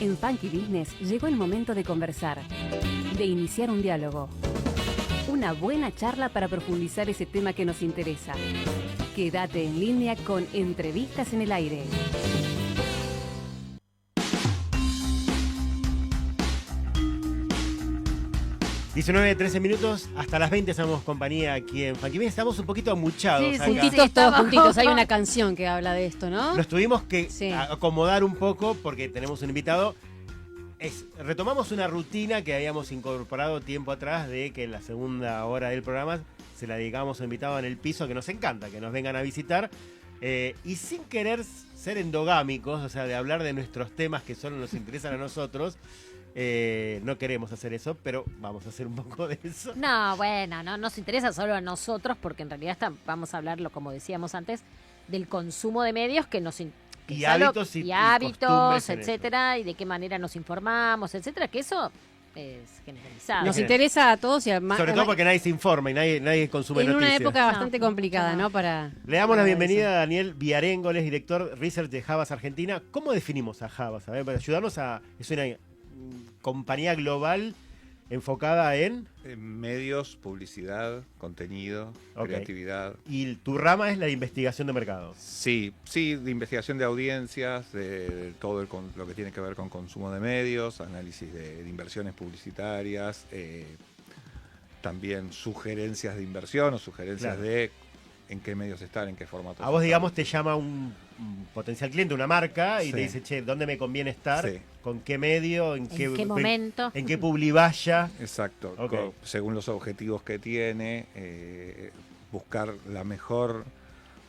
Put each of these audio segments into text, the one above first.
En Funky Business llegó el momento de conversar, de iniciar un diálogo. Una buena charla para profundizar ese tema que nos interesa. Quédate en línea con Entrevistas en el Aire. (19:13) hasta las 20 somos compañía aquí en Funky Business. Estamos un poquito amuchados. Sí, acá. juntitos, todos juntitos. Hay una canción que habla de esto, ¿no? Nos tuvimos que Sí. acomodar un poco porque tenemos un invitado. Retomamos una rutina que habíamos incorporado tiempo atrás de que en la segunda hora del programa se la dedicamos a un invitado en el piso que nos encanta, que nos vengan a visitar. Y sin querer ser endogámicos, o sea, de hablar de nuestros temas que solo nos interesan a nosotros, no queremos hacer eso, pero vamos a hacer un poco de eso. No, bueno, no nos interesa solo a nosotros, porque en realidad vamos a hablarlo, como decíamos antes, del consumo de medios que nos que Y es algo- hábitos y hábitos, costumbres en etcétera, y de qué manera nos informamos, etcétera, que eso es generalizado. Nos interesa a todos y Sobre todo porque nadie se informa y nadie consume en una noticias. época bastante No, complicada, no. ¿no? Para Le damos la para bienvenida eso. a Daniel Viarengo, él es director Research de Havas Argentina. ¿Cómo definimos a Havas? A ver, para ayudarnos es una compañía global enfocada en... Medios, publicidad, contenido, Ok. creatividad. Y tu rama es la de investigación de mercado. Sí, de investigación de audiencias, de todo lo que tiene que ver con consumo de medios, análisis de inversiones publicitarias, también sugerencias de inversión o sugerencias Claro. de en qué medios estar, en qué formato. A vos, digamos, te llama un potencial cliente, una marca, y Sí. te dice, che, ¿dónde me conviene estar? Sí. ¿Con qué medio? ¿En qué momento? ¿En qué publivalla? Exacto, Ok. según los objetivos que tiene, buscar la mejor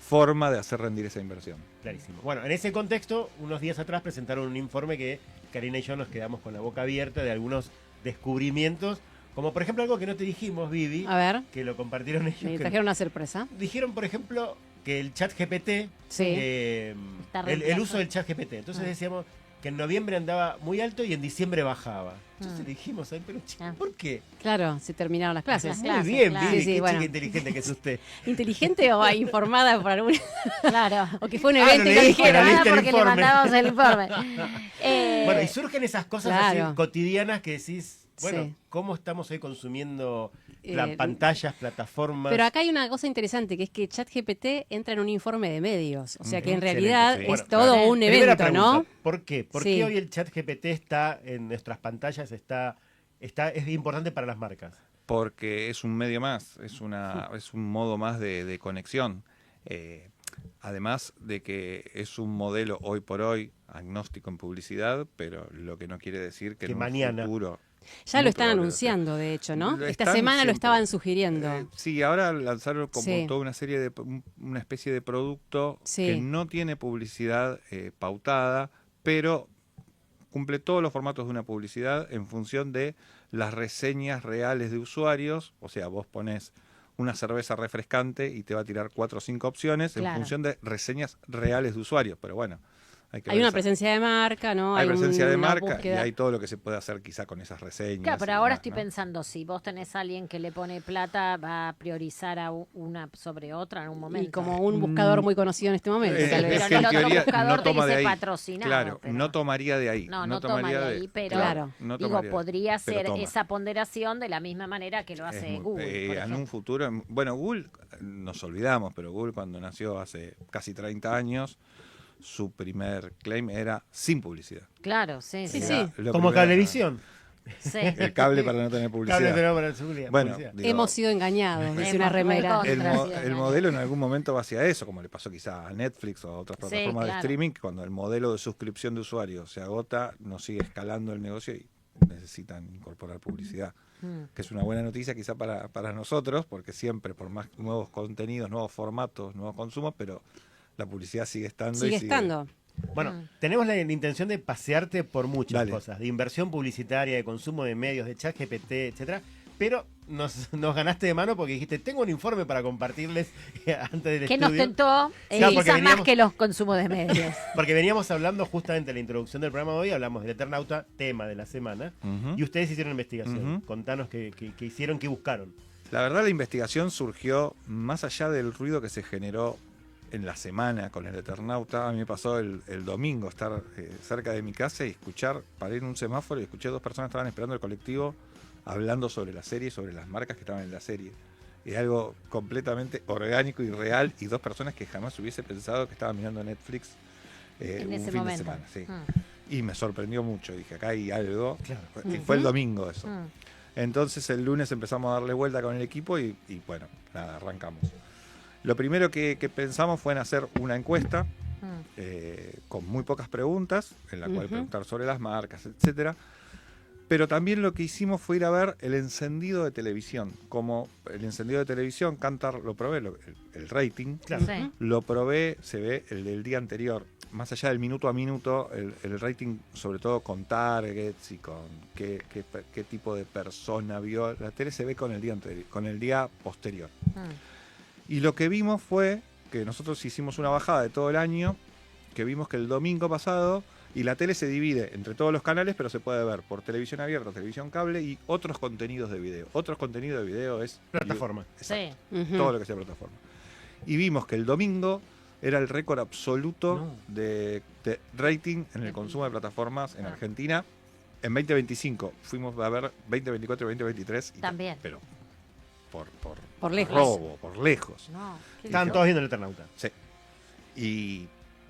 forma de hacer rendir esa inversión. Clarísimo. Bueno, en ese contexto, unos días atrás presentaron un informe que Karina y yo nos quedamos con la boca abierta de algunos descubrimientos, como por ejemplo algo que no te dijimos, Vivi, A ver, que lo compartieron ellos. me que trajeron una sorpresa. dijeron, por ejemplo, que el chat GPT, Sí. Está el reemplazado. uso del chat GPT. Entonces Ah. decíamos que en noviembre andaba muy alto y en diciembre bajaba. Entonces Ah. dijimos, ay, pero chico, Ah. ¿por qué? Claro, se terminaron las clases. Las Muy clases, bien, claro. Vivi, Sí, sí, qué bueno. chica inteligente que es usted. ¿Inteligente o informada por algún... Claro. o que fue un Ah, evento lo y lo leíste, dijeron? lo leíste el porque le informe. mandamos el informe. Bueno, y surgen esas cosas Claro. así cotidianas que decís, bueno, Sí. ¿cómo estamos hoy consumiendo Eh, pantallas, plataformas? Pero acá hay una cosa interesante, que es que ChatGPT entra en un informe de medios. O sea que en Excelente, realidad sí. es Bueno, todo claro. un Primera evento, pregunta, ¿no? ¿por qué? ¿Por Sí. qué hoy el chat GPT está en nuestras pantallas, es importante para las marcas? Porque es un medio más, es un modo más de conexión. Además de que es un modelo hoy por hoy agnóstico en publicidad, pero lo que no quiere decir que Que en mañana. un futuro... Ya lo muy están probable anunciando, de hecho, ¿no? Lo Esta están semana lo siempre. estaban sugiriendo. Sí, ahora lanzaron como Sí. toda una serie una especie de producto Sí. que no tiene publicidad pautada, pero cumple todos los formatos de una publicidad en función de las reseñas reales de usuarios. O sea, vos pones una cerveza refrescante y te va a tirar 4 o 5 opciones en Claro. función de reseñas reales de usuarios. Pero bueno, hay que Hay ver una esa- presencia de marca, ¿no? hay presencia de una marca y búsqueda. hay todo lo que se puede hacer quizá con esas reseñas. Claro, pero y ahora demás, estoy ¿no? pensando, si vos tenés a alguien que le pone plata, va a priorizar a una sobre otra en un momento. Y como un buscador muy conocido en este momento, tal vez. pero que en el otro teoría buscador te toma de dice ahí. patrocinado, Claro, pero- no tomaría de ahí. No tomaría de ahí, pero Claro. no digo, tomaría de ahí. podría Pero ser toma. esa ponderación de la misma manera que lo Es hace muy- Google. por en ejemplo. un futuro, bueno, Google, nos olvidamos, pero Google cuando nació hace casi 30 años, su primer claim era sin publicidad. Claro, sí, Sí, sí. sí. Era lo Como primero. Cablevisión. Sí. El cable para no tener publicidad. Cable pero para su publicidad. Bueno, digo, Hemos sido engañados, dice una Hemos remera. recontra- el Gracias. modelo en algún momento va hacia eso, como le pasó quizá a Netflix o a otras Sí, plataformas claro. de streaming, que cuando el modelo de suscripción de usuarios se agota, no sigue escalando el negocio y necesitan incorporar publicidad. Mm. Que es una buena noticia quizá para nosotros, porque siempre por más nuevos contenidos, nuevos formatos, nuevos consumos, pero la publicidad sigue estando. Sigue y sigue- estando. Bueno, Mm. tenemos la intención de pasearte por muchas Dale. cosas, de inversión publicitaria, de consumo de medios, de chat GPT, etcétera. Pero nos ganaste de mano porque dijiste, tengo un informe para compartirles antes del Que nos estudio. tentó, Claro, porque quizás más veníamos- que los consumos de medios. Porque veníamos hablando justamente en la introducción del programa de hoy, hablamos del Eternauta, tema de la semana, Ujú. y ustedes hicieron investigación. Ujú. Contanos qué hicieron, qué buscaron. La verdad, la investigación surgió más allá del ruido que se generó en la semana con el Eternauta. A mí me pasó el domingo estar cerca de mi casa y paré en un semáforo y escuché 2 personas que estaban esperando el colectivo hablando sobre la serie, sobre las marcas que estaban en la serie. Es algo completamente orgánico y real, y 2 personas que jamás hubiese pensado que estaban mirando Netflix En un ese fin momento. de semana. Sí. Y me sorprendió mucho, dije, acá hay algo. Claro. Y fue el domingo eso. Mm. Entonces el lunes empezamos a darle vuelta con el equipo y bueno, nada, arrancamos. Lo primero que pensamos fue en hacer una encuesta con muy pocas preguntas, en la cual preguntar sobre las marcas, etcétera. Pero también lo que hicimos fue ir a ver el encendido de televisión. Como el encendido de televisión, Kantar lo probé, el rating, Claro. Sí. lo probé, se ve el del día anterior. Más allá del minuto a minuto, el rating, sobre todo con targets y con qué tipo de persona vio la tele, se ve con el día anterior, con el día posterior. Y lo que vimos fue que nosotros hicimos una bajada de todo el año, que vimos que el domingo pasado, y la tele se divide entre todos los canales, pero se puede ver por televisión abierta, televisión cable y otros contenidos de video. Otros contenidos de video es Plataforma. Sí. todo lo que sea plataforma. Y vimos que el domingo era el récord absoluto de rating en el consumo de plataformas en Argentina. En 2025 fuimos a ver 2024 y 2023. También. Pero Por lejos. robo, por lejos. No. Estaban todos viendo el Eternauta. Sí. Y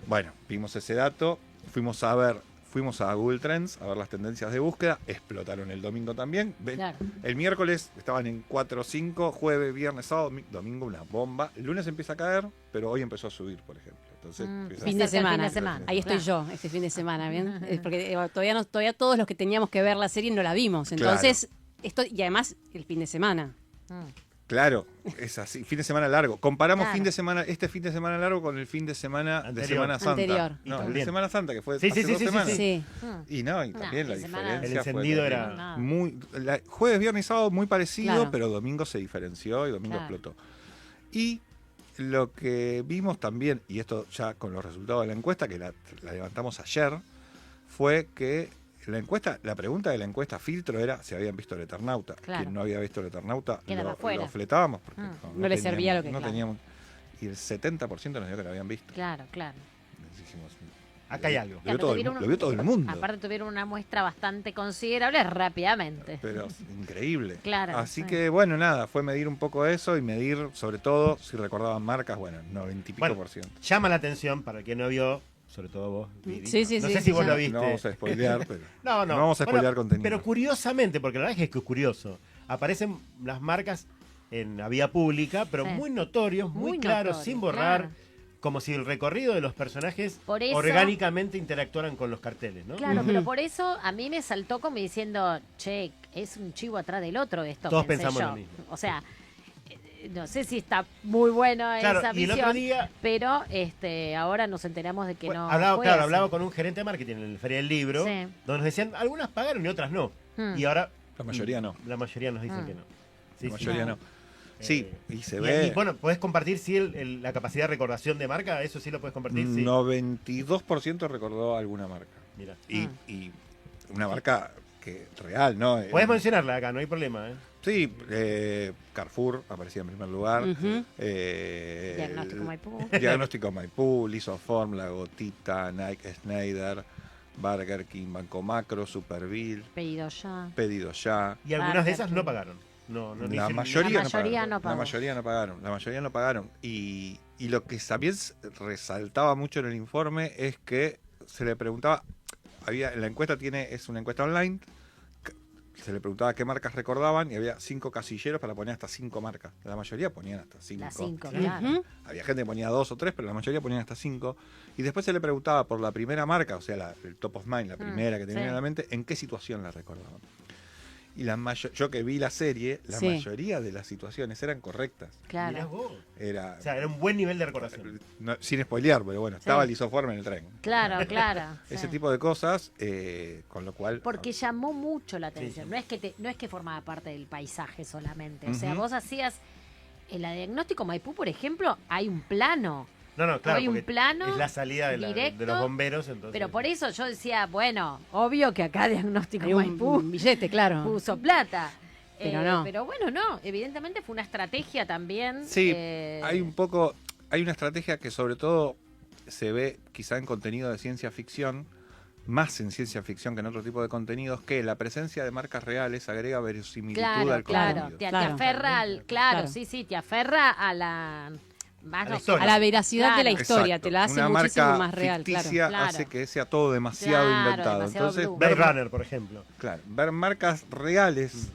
bueno, vimos ese dato, fuimos a Google Trends a ver las tendencias de búsqueda, explotaron el domingo también. Claro. El miércoles estaban en 4 o 5, jueves, viernes, sábado, domingo una bomba. El lunes empieza a caer, pero hoy empezó a subir, por ejemplo. Entonces, empieza a- Fin de Cerca del semana. fin de semana. Ahí estoy Claro. yo, este fin de semana, ¿bien? Porque todavía todos los que teníamos que ver la serie no la vimos. Entonces, y además el fin de semana. Claro, es así, fin de semana largo. Comparamos Claro. este fin de semana largo con el fin de semana de Anterior. Semana Santa. Anterior. Y No, el de también. Semana Santa, que fue Sí, hace sí, 2 sí, sí, semanas. Sí. Y no, y No, también la fin de semana- diferencia El fue encendido terrible. era- Nada. Jueves, viernes y sábado muy parecido, Claro. pero domingo se diferenció y domingo Claro. explotó. Y lo que vimos también, y esto ya con los resultados de la encuesta, que la levantamos ayer, fue que la pregunta de la encuesta filtro era si habían visto el Eternauta. Claro. Quien no había visto el Eternauta Quedaba afuera. lo fletábamos porque No le servía lo que- no claro. teníamos. Y el 70% nos dijo que lo habían visto. Claro, claro. Dijimos, Acá hay algo. Lo vio todo Tuvieron lo vio todo el mundo. Aparte tuvieron una muestra bastante considerable rápidamente. Pero increíble. Claro, Así sí. que bueno, nada, fue medir un poco eso y medir sobre todo si recordaban marcas, bueno, 90 y pico Bueno, por ciento. llama la atención para quien no vio, sobre todo vos, Viri. Sí, sí, no sí, sé si vos ya. lo viste. No vamos a spoilear, pero No vamos a spoilear contenido. Pero curiosamente, porque la verdad es que es curioso, aparecen las marcas en la vía pública, pero Sí. muy notorios, muy, Muy claros, notorios, sin borrar, claro. como si el recorrido de los personajes Por eso- orgánicamente interactuaran con los carteles, ¿no? Claro, pero por eso a mí me saltó como diciendo, che, es un chivo atrás del otro esto. Todos pensé pensamos yo. lo mismo. O sea, no sé si está muy bueno Claro, esa y el visión, otro día pero ahora nos enteramos de que no fue así. hablaba con un gerente de marketing en la Feria del Libro, Sí. donde nos decían, algunas pagaron y otras no. Y ahora... La mayoría no. La mayoría nos dicen que no. Sí, la sí. mayoría no. Sí, y se Y, ve y, bueno, ¿podés compartir si la capacidad de recordación de marca? ¿Eso sí lo puedes compartir? Sí. 92% recordó alguna marca. Mira. Y una marca que real, ¿no? Podés mencionarla acá, no hay problema, ¿eh? Sí, Carrefour aparecía en primer lugar. Ujú. Diagnóstico Maipú. Diagnóstico Maipú, Lisoform, La Gotita, Nike, Schneider, Burger King, Banco Macro, Superville, Pedido ya. Pedido Ya. Y algunas de Burger esas King. no pagaron. No, no, ni La se- mayoría, La mayoría no pagó. La mayoría no pagaron. La mayoría no pagaron. Y lo que también resaltaba mucho en el informe es que se le preguntaba, en la encuesta es una encuesta online, se le preguntaba qué marcas recordaban y había 5 casilleros para poner hasta 5 marcas. La mayoría ponían hasta 5. Las 5, Claro. claro. Ujú. Había gente que ponía 2 o 3, pero la mayoría ponían hasta 5. Y después se le preguntaba por la primera marca, o sea, el top of mind, la primera que tenían sí. en la mente, en qué situación la recordaban. Y yo que vi la serie, la Sí. mayoría de las situaciones eran correctas. Mirá Claro. vos. Era, O sea, era un buen nivel de recordación. sin spoilear, pero bueno, estaba el isoforme en el tren. Claro, claro. Ese sí. tipo de cosas, con lo cual... Porque llamó mucho la atención. sí. No es que formaba parte del paisaje solamente. O sea, Ujú. vos hacías. En la Diagnóstico Maipú, por ejemplo, hay un plano. No, no, claro, hay un porque plano es la salida de directo, los bomberos, entonces... Pero por eso yo decía, bueno, obvio que acá Diagnóstico Hay un Maipú billete, claro. puso plata. Pero no. Pero bueno, no. Evidentemente fue una estrategia también. Sí, hay un poco... hay una estrategia que sobre todo se ve quizá en contenido de ciencia ficción, más en ciencia ficción que en otro tipo de contenidos, que la presencia de marcas reales agrega verosimilitud al contenido. Te Claro. aferra al... Claro, sí, te aferra a la... A la historia. A la veracidad de la Claro. historia, Exacto. te la hace Una muchísimo marca más real, claro. ficticia Claro. hace que sea todo demasiado Claro, inventado. demasiado Entonces, blue. Blade Runner, por ejemplo. claro, ver marcas reales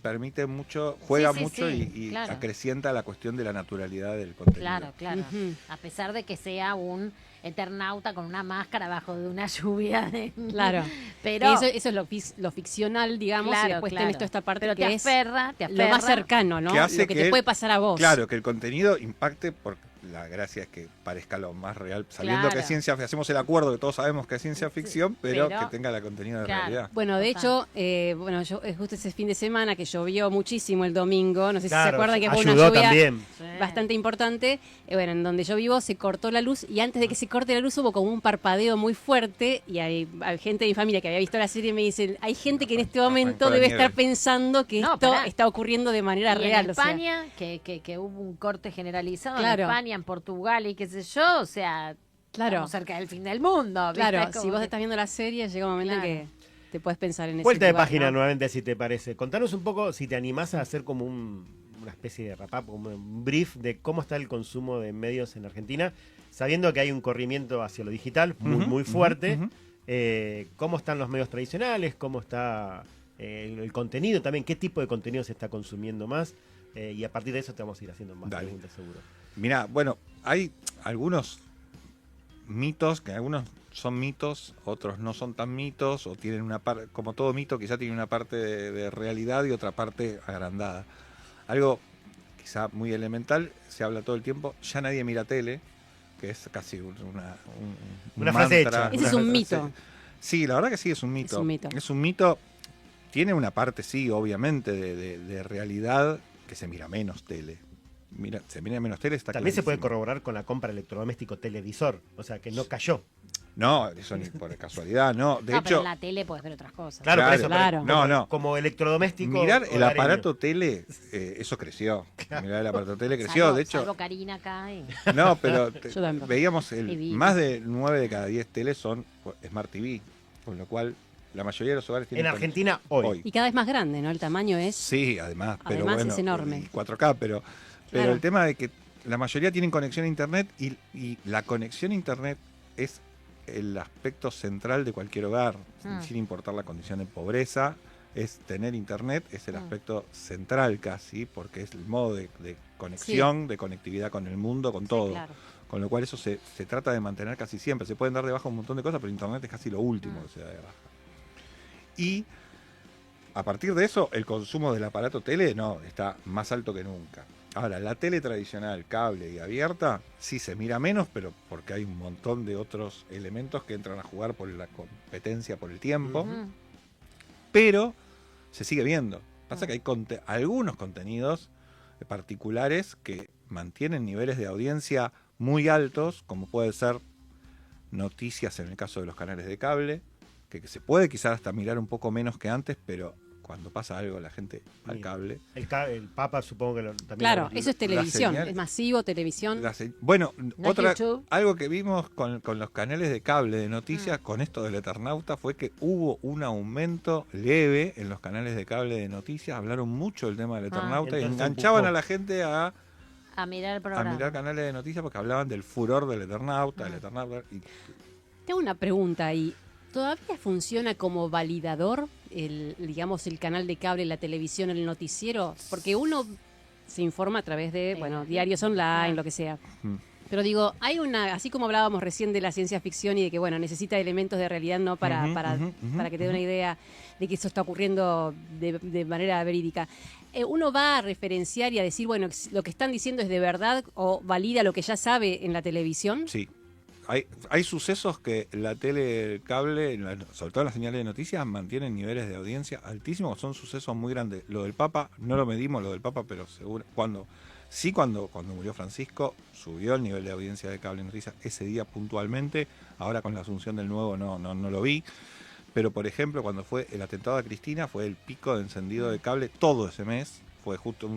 permite mucho, juega Sí, mucho y claro. acrecienta la cuestión de la naturalidad del contenido. Claro. Ujú. A pesar de que sea un eternauta con una máscara bajo de una lluvia. Claro. Pero Eso es lo ficcional, digamos, y Claro, después claro. tenés toda esta parte Pero que te es aferra. lo más cercano, ¿no? Que hace Lo que que te él- puede pasar a vos. Claro, que el contenido impacte, porque la gracia es que parezca lo más real, sabiendo Claro. que es ciencia, hacemos el acuerdo que todos sabemos que es ciencia ficción, pero pero- que tenga la contenido de Claro. realidad. Bueno, de Total. hecho, yo justo ese fin de semana que llovió muchísimo el domingo, no sé si se Claro, acuerdan que fue una ayudó lluvia también. bastante importante. Bueno, en donde yo vivo se cortó la luz y antes de que se corte la luz hubo como un parpadeo muy fuerte y hay gente de mi familia que había visto la serie y me dicen, hay gente que en este momento Arrancó la debe nieve. estar pensando que No, esto pará. está ocurriendo de manera Y real. en o sea. España, que hubo un corte generalizado Claro. en España, en Portugal y qué sé yo, o sea, Claro. estamos cerca del fin del mundo. ¿viste? Claro, Es como si vos que- estás viendo la serie llega un momento Claro. en que te puedes pensar en ese Vuelta de lugar, página ¿no? nuevamente, si te parece. Contanos un poco, si te animás a hacer como una especie de wrap-up, como un brief de cómo está el consumo de medios en Argentina, sabiendo que hay un corrimiento hacia lo digital muy, Ujú, muy ujú, fuerte. ujú. ¿Cómo están los medios tradicionales? ¿Cómo está el contenido también? ¿Qué tipo de contenido se está consumiendo más? Y a partir de eso te vamos a ir haciendo más Dale. preguntas, seguro. Mirá, bueno, hay algunos mitos, que algunos son mitos, otros no son tan mitos, o tienen una parte, como todo mito, quizá tiene una parte de realidad y otra parte agrandada. Algo quizá muy elemental, se habla todo el tiempo, ya nadie mira tele, que es casi Una frase mantra, hecha. Ese una es un frase- mito. Sí, la verdad que sí, es un mito. Es un mito. Es un mito, tiene una parte, sí, obviamente, de realidad, que se mira menos tele. Se mira menos tele, está También se puede clarísimo. corroborar con la compra de electrodoméstico televisor, o sea que no cayó. No, eso ni por casualidad, no. De No, pero hecho, en la tele puedes ver otras cosas. Claro, Claro, por eso, pero claro. como, No, no. como electrodoméstico. mirar el hogareño. aparato tele, eso creció. Mirar el aparato tele creció, Salvo- de hecho. Salvo Karina acá. No, pero Yo también. veíamos TV. más de 9 de cada 10 teles son Smart TV, con lo cual la mayoría de los hogares tienen En Argentina, hoy. Y cada vez más grande, ¿no? El tamaño es... Sí, además, pero Además bueno, es enorme. y 4K, pero Claro. el tema de que la mayoría tienen conexión a internet y la conexión a internet es el aspecto central de cualquier hogar, sin importar la condición de pobreza, es tener internet, es el aspecto central casi, porque es el modo de conexión, de conectividad con el mundo, con todo. Claro. Con lo cual eso se trata de mantener casi siempre. Se pueden dar de baja un montón de cosas, pero internet es casi lo último que se da de baja. Y a partir de eso, el consumo del aparato tele no, está más alto que nunca. Ahora, la tele tradicional, cable y abierta, sí se mira menos, pero porque hay un montón de otros elementos que entran a jugar por la competencia, por el tiempo, Ujú. pero se sigue viendo. Pasa que hay algunos contenidos particulares que mantienen niveles de audiencia muy altos, como puede ser noticias en el caso de los canales de cable, que se puede quizás hasta mirar un poco menos que antes, pero cuando pasa algo la gente al Mira. cable. El Papa supongo que también. Claro, eso es televisión, señal- es masivo, televisión. Bueno, No YouTube. algo que vimos con los canales de cable de noticias con esto del Eternauta fue que hubo un aumento leve en los canales de cable de noticias, hablaron mucho del tema del Eternauta y entonces enganchaban empujó. a la gente a A mirar el programa. mirar canales de noticias porque hablaban del furor del Eternauta, del Eternauta. Y Tengo una pregunta ahí. ¿Todavía funciona como validador digamos, el canal de cable, la televisión, el noticiero? Porque uno se informa a través de, bueno, diarios online, lo que sea. Mm. Pero digo, hay así como hablábamos recién de la ciencia ficción y de que, bueno, necesita elementos de realidad, ¿no? Para que te dé una idea de que eso está ocurriendo de manera verídica. Uno va a referenciar y a decir, bueno, lo que están diciendo es de verdad o valida lo que ya sabe en la televisión. sí. Hay sucesos que la tele, el cable, sobre todo en las señales de noticias, mantienen niveles de audiencia altísimos, son sucesos muy grandes. Lo del Papa, no lo medimos lo del Papa, pero seguro, cuando murió Francisco, subió el nivel de audiencia de cable y noticias ese día puntualmente. Ahora con la asunción del nuevo no lo vi. Pero por ejemplo, cuando fue el atentado a Cristina, fue el pico de encendido de cable todo ese mes. fue justo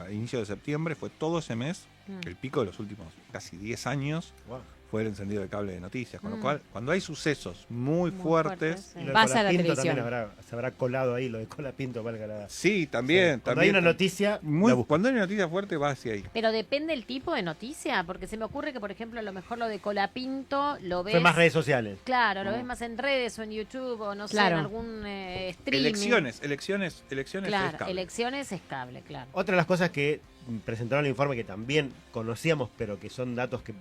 a inicio de septiembre, fue todo ese mes, el pico de los últimos casi 10 años. Wow. Fue el encendido de cable de noticias, con lo cual, cuando hay sucesos muy fuertes, Y lo de Pasa a la Colapinto televisión. también se habrá colado ahí, lo de Colapinto, valga la... sí, también. Cuando hay también una noticia, muy, la busco. cuando hay una noticia fuerte, va hacia ahí. Pero depende el tipo de noticia, porque se me ocurre que, por ejemplo, a lo mejor lo de Colapinto lo ves... Fue más redes sociales. Claro, lo ves más en redes o en YouTube o no sé, Claro. en algún streaming. Elecciones Claro, es cable. elecciones es cable, claro. Otra de las cosas que presentaron el informe que también conocíamos, pero que son datos que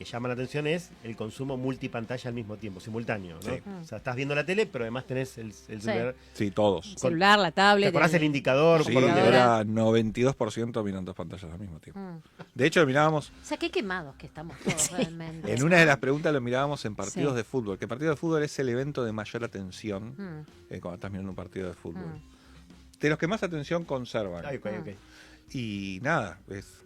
llaman la atención, es el consumo multipantalla al mismo tiempo, simultáneo, ¿no? Sí. O sea, estás viendo la tele, pero además tenés el celular. Sí, todos. El celular, la ¿Te tablet. acordás el indicador? Sí, por dónde computadora. va? era 92% miran dos pantallas al mismo tiempo. Mm. De hecho, lo mirábamos, O sea, qué quemados que estamos todos realmente. en una de las preguntas lo mirábamos en partidos Sí. de fútbol, que el partido de fútbol es el evento de mayor atención Mm, cuando estás mirando un partido de fútbol. mm. De los que más atención conservan. Ay, ok, ok. Y nada, es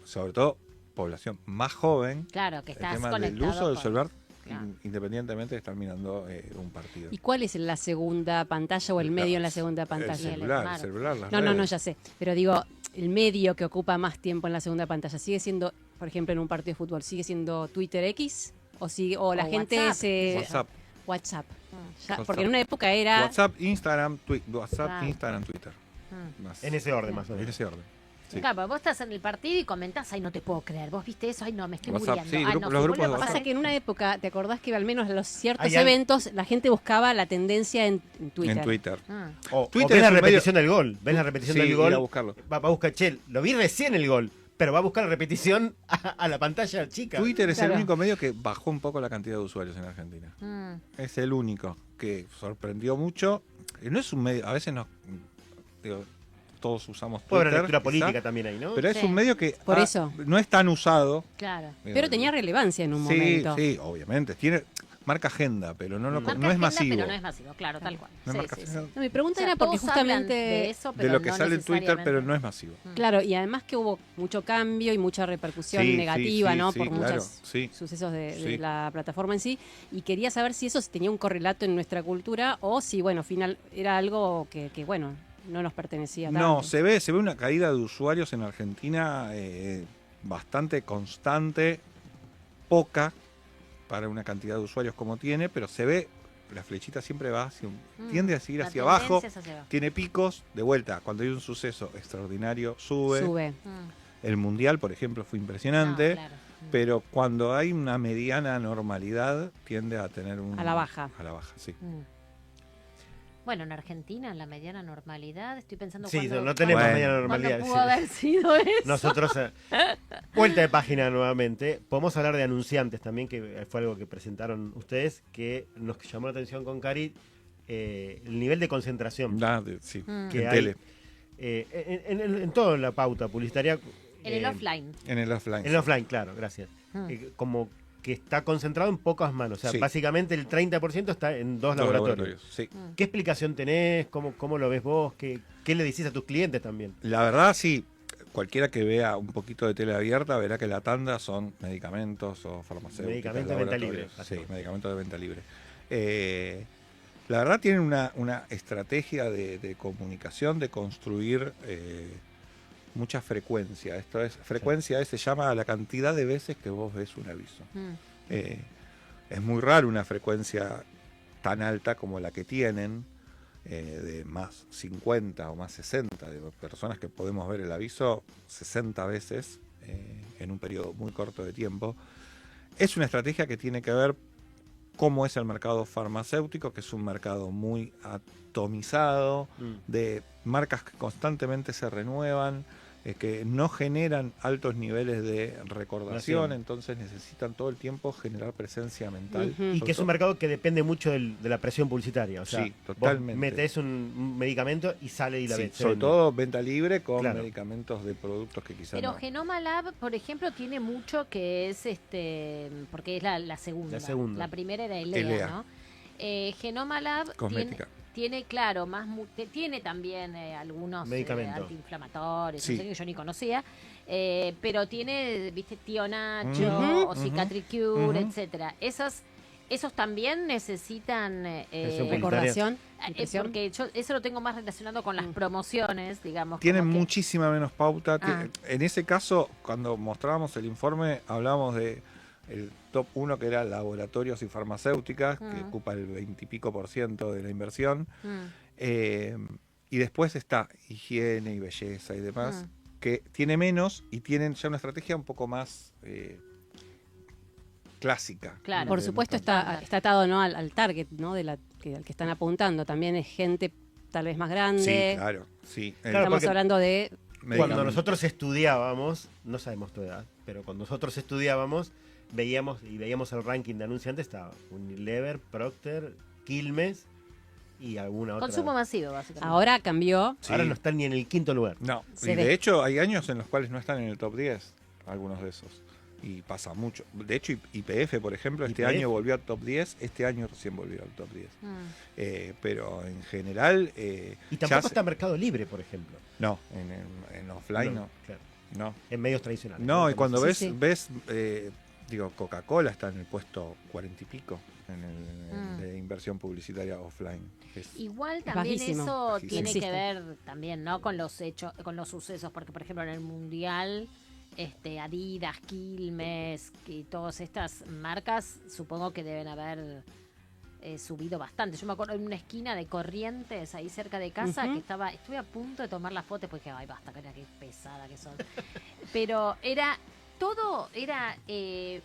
sobre todo población más joven, Claro, que el estás tema del conectado uso del con- celular, Claro. independientemente de estar mirando un partido. ¿Y cuál es la segunda pantalla o el medio en la segunda El pantalla? celular, Claro. el celular, las No, redes. ya sé. Pero digo, el medio que ocupa más tiempo en la segunda pantalla, ¿sigue siendo, por ejemplo, en un partido de fútbol, sigue siendo Twitter X? ¿O la O gente WhatsApp. se... WhatsApp, WhatsApp. Mm, Ya, WhatsApp. porque en una época era... WhatsApp, Instagram, WhatsApp, Claro. Instagram, Twitter. mm. Más. En ese orden, más o En menos. ese orden. Sí. Claro, porque vos estás en el partido y comentás, ay, no te puedo creer, vos viste eso, ay, no, me estoy WhatsApp, muriendo. sí, Ay, grupo- no, los sí, grupos vuelve a de pasar Pasa que en una época, ¿te acordás que al menos los ciertos Hay algo- eventos la gente buscaba la tendencia en Twitter? En Twitter. Mm. O Twitter ves es la un repetición del gol. Ves la repetición Sí, del ir gol. a buscarlo. Va a buscar, che, lo vi recién el gol, pero va a buscar la repetición a la pantalla chica. Twitter es Claro. el único medio que bajó un poco la cantidad de usuarios en Argentina. Mm. Es el único que sorprendió mucho. Y no es un medio, a veces digo, todos usamos Puede Twitter. haber lectura quizá, política también ahí, ¿no? pero es Sí. un medio que Por eso. no es tan usado. Claro. Pero tenía relevancia en un Sí, momento. sí, obviamente. Marca agenda, pero no, Marca no es agenda, masivo. pero no es masivo, claro, tal cual. No es Sí, marca sí, agenda. sí. No, mi pregunta O sea, era porque todos hablan justamente... de eso, pero De lo que no sale en Twitter, pero necesariamente. no es masivo. Claro, y además que hubo mucho cambio y mucha repercusión Sí, negativa, sí, ¿no? sí, Por claro, muchos sí. sucesos de Sí. la plataforma en sí. Y quería saber si eso tenía un correlato en nuestra cultura o si, bueno, final era algo que bueno, no nos pertenecía tanto. No, se ve una caída de usuarios en Argentina bastante constante, poca para una cantidad de usuarios como tiene, pero se ve, la flechita siempre va tiende a seguir La hacia abajo, tendencia es hacia abajo. tiene picos, de vuelta, cuando hay un suceso extraordinario sube. Sube. Mm. El Mundial, por ejemplo, fue impresionante, No, claro. Mm. pero cuando hay una mediana normalidad, tiende a tener A la baja. A la baja, sí. Mm. Bueno, en Argentina, en la mediana normalidad, estoy pensando Sí, cuándo- no tenemos Bueno. mañana ¿cuándo normalidad. pudo sí. haber sido eso? Nosotros, vuelta de página nuevamente, podemos hablar de anunciantes también, que fue algo que presentaron ustedes, que nos llamó la atención con Cari, el nivel de concentración Sí, Mm. que en hay tele, en toda la pauta publicitaria. En el offline. en el offline. En el offline, claro, gracias. Mm. Como que está concentrado en pocas manos. O sea, Sí. básicamente el 30% está en dos Los laboratorios. Sí. Mm. ¿Qué explicación tenés? ¿Cómo lo ves vos? ¿Qué le decís a tus clientes también? La verdad, sí, cualquiera que vea un poquito de tele abierta verá que la tanda son medicamentos o farmacéuticos. Medicamentos de venta libre, Sí, así. medicamentos de venta libre. La verdad tienen una estrategia de comunicación, de construir mucha frecuencia. Esto es, frecuencia se llama a la cantidad de veces que vos ves un aviso. Mm. Es muy raro una frecuencia tan alta como la que tienen, de más 50 o más 60, de personas que podemos ver el aviso 60 veces en un periodo muy corto de tiempo. Es una estrategia que tiene que ver cómo es el mercado farmacéutico, que es un mercado muy atomizado, de marcas que constantemente se renuevan, que no generan altos niveles de recordación, Nación. entonces necesitan todo el tiempo generar presencia mental. Ujú. Y Sobre que es todo- un mercado que depende mucho de la presión publicitaria. O sea, Sí, vos totalmente. metés un medicamento y sale y la Sí, ves. se sobre vende. todo venta libre con Claro. medicamentos de productos que quizás Pero no. Genoma Lab, por ejemplo, tiene mucho que es porque es la segunda. La segunda. La primera era Elea, Elea. ¿no? Genoma Lab Cosmética. tiene claro, tiene también algunos Medicamentos. antiinflamatorios, Sí. no sé, que yo ni conocía, pero tiene, viste, Tío Nacho Ujú, o ujú, Cicatricure, ujú. etcétera. Esas ¿Esos también necesitan Recordación. impresión. porque yo eso lo tengo más relacionado con las promociones, digamos. Tienen como que- muchísima menos pauta. Ah. En ese caso, cuando mostrábamos el informe, hablábamos de el top 1, que era laboratorios y farmacéuticas, que ocupa el 20 y pico % de la inversión. Y después está higiene y belleza y demás, que tiene menos y tienen ya una estrategia un poco más clásica. Claro. Por supuesto está atado, ¿no? al target, ¿no? al que están apuntando. También es gente tal vez más grande. Sí, claro. Sí. Claro, Estamos porque hablando de... Cuando Medicamentos. nosotros estudiábamos, no sabemos tu edad, pero cuando nosotros estudiábamos, veíamos el ranking de anunciantes, estaba Unilever, Procter, Quilmes y alguna otra. Consumo masivo, básicamente. Ahora cambió. Sí. Ahora no están ni en el quinto lugar. No, Se y ve. de hecho hay años en los cuales no están en el top 10, algunos de esos. Y pasa mucho. De hecho, YPF, por ejemplo, este YPF. año volvió al top 10, este año recién volvió al top 10. Pero en general... Y ya tampoco se- está Mercado Libre, por ejemplo. No, en offline no. Claro, No, en medios tradicionales. no y cuando Sí, ves, sí. digo, Coca-Cola está en el puesto 40 y pico en de inversión publicitaria offline. Es- Igual también bajísimo. eso Bajísimo. tiene Existe. que ver también, ¿no? Con los hechos, con los sucesos, porque por ejemplo en el Mundial, Adidas, Quilmes y todas estas marcas, supongo que deben haber subido bastante. Yo me acuerdo en una esquina de Corrientes, ahí cerca de casa, Ujú. que estuve a punto de tomar la foto, porque dije, ay, basta, mira qué pesada que son. Pero todo era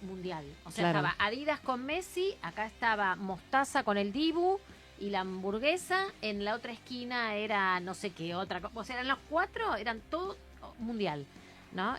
mundial. O sea, Claro. estaba Adidas con Messi, acá estaba Mostaza con el Dibu y la hamburguesa, en la otra esquina era no sé qué otra cosa. O sea, eran los cuatro, eran todo mundial, ¿no?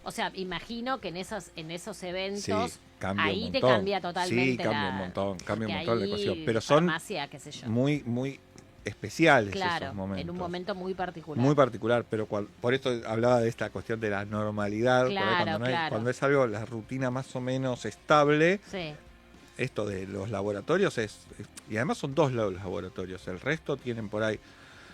O sea, imagino que en esos eventos Sí, cambia un ahí te montón. cambia totalmente. Sí, cambia un montón, cambia un porque montón la ahí ecuación. Pero son farmacia, qué sé yo. muy, muy especiales Claro, esos momentos. en un momento muy particular. Muy particular, pero por esto hablaba de esta cuestión de la normalidad. Por ahí Claro, cuando, no hay- claro. cuando es algo, la rutina más o menos estable, Sí, esto de los laboratorios y además son dos los laboratorios, el resto tienen por ahí.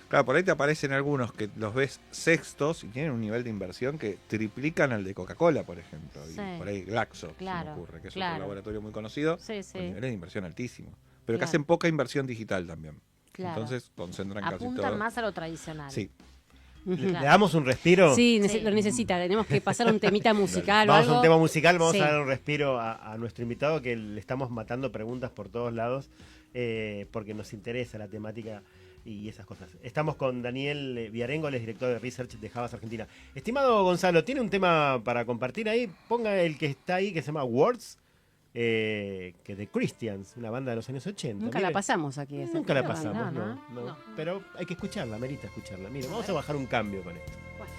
Claro, por ahí te aparecen algunos que los ves sextos y tienen un nivel de inversión que triplican al de Coca-Cola, por ejemplo. Sí. Y por ahí Glaxo, Claro, se me ocurre, que es claro. otro laboratorio muy conocido, sí, sí. con niveles de inversión altísimos. Pero que Claro. hacen poca inversión digital también. Claro. Entonces concentran casi Apuntan todo. más a lo tradicional. Sí. ¿Le Claro. damos un respiro? Sí, Sí. lo necesita. Tenemos que pasar un temita musical o Vamos algo. a un tema musical, vamos Sí. a dar un respiro a nuestro invitado, que le estamos matando preguntas por todos lados, porque nos interesa la temática y esas cosas. Estamos con Daniel Viarengo, él es director de Research de Havas Argentina. Estimado Gonzalo, ¿tiene un tema para compartir ahí? Ponga el que está ahí, que se llama Words, que de Christians, una banda de los años 80. Nunca la pasamos aquí. esa Nunca la banda. pasamos, no, no. no. Pero hay que escucharla, merita escucharla. Mire, vamos a bajar un cambio con esto. Bueno.